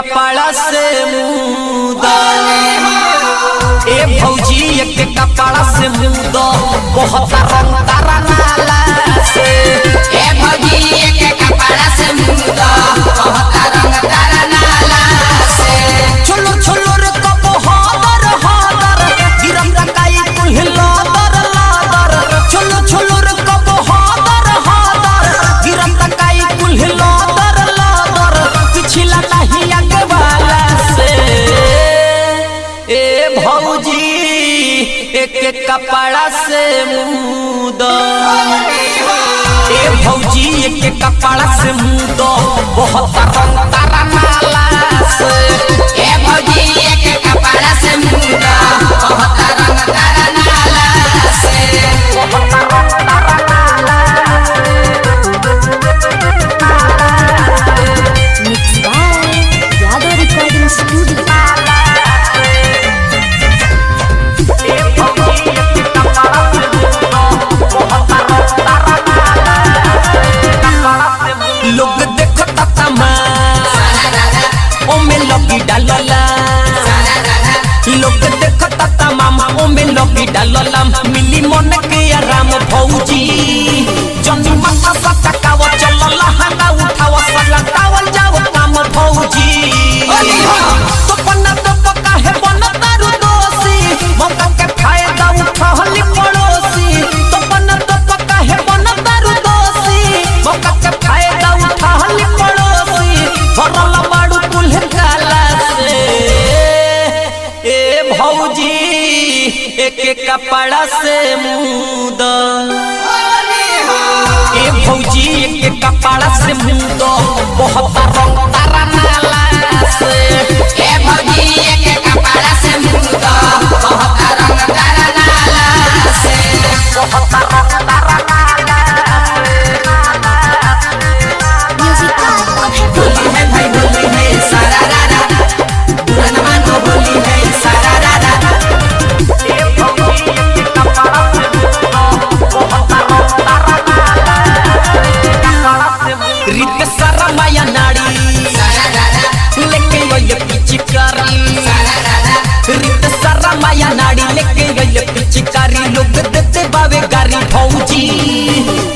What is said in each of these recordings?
कपड़ा से मुदा ए भौजी एक कपड़ा से मुदा बहुत रंग तारा नाला से ए भौजी एक कपड़ा से मुदा बहुत रंग तारा नाला से छोलो छोलो रे कप हादर हादर गिरम रकाई कुल्हिला दर लादर छोलो छोलो रे कप हादर हादर गिरम रकाई कुल्हिला दर लादर पिछला नहीं आगे वाला से ए भौजी एक कपड़ा से मुदा ए भौजी एक कपड़ा से मुदा बहुत रंग तारा नाला से ए भौजी एक कपड़ा से मुदा बहुत रंग तारा नाला से Mixed by Yadav Recording Studio. लोग देखो तमा ओ में लगी डालला लोग देखो तमा ओ में लगी डालला मिली मन के आराम भौजी जनी माथा सटकाव चलला हंगा उठाव सलटावल जाव काम भौजी तो पन्ना तो पका है बन तारू दोषी मौका के फायदा उठावली पड़ोसी तो पन्ना तो पका है बन तारू दोषी मौका के फायदा उठावली पड़ोसी भरला बाड़ू कुल्हे काला से ए भौजी एक कपड़ा से मुदा ए भौजी एक कपड़ा से मुदा बहुत रंग तारा नाला से ए भौजी एक कपड़ा से मुदा बहुत रंग तारा नाला से बहुत रंग तारा Music by होली है भाई होली है सारा रारा पुराना मानो होली है सारा रारा ए भौजी एक कपड़ा से मुदा बहुत रंग तारा नाला से रित सारा माया नाड़ी सारा रारा लेके गई पिचकारी सारा रारा रित सारा माया नाड़ी लेके गई पिचकारी लोग देते बावे गारी भौजी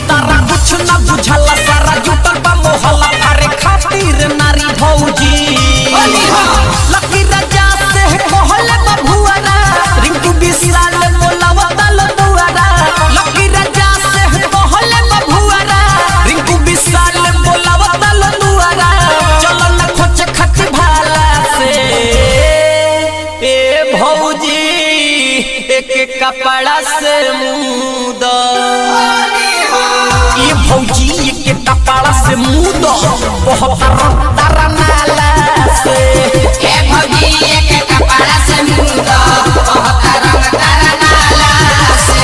तारा कुछ ना बुझला सारा जुटल बा मोहल्ला थारे खातिर नारी भौजी लकी राजा से कहले बभुआरा रिंकू विशाल मोलावा दल दुआरा लकी राजा से कहले बभुआरा रिंकू विशाल मोलावा दल दुआरा चलो न खोच खच भाला से ए भौजी एक कपड़ा से मुदा ये भौजी एक कपड़ा से मुदा बहुत रंग तारा नाला से ए भौजी एक कपड़ा से मुदा बहुत रंग तारा नाला से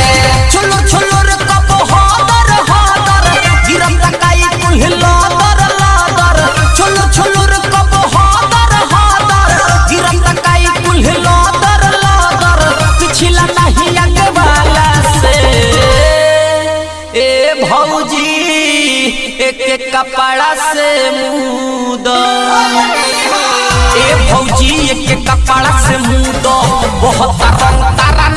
छोलो छोलो रे कप हादर हादर गिरम रकाई कुल्हिला दर लादर छोलो छोलो रे कप हादर हादर गिरम रकाई कुल्हिला दर लादर पिछला नहीं आगे वाला से ए भौजी एक कपड़ा से मुदा ए भौजी एक कपड़ा से मुदा बहुत रंग तारा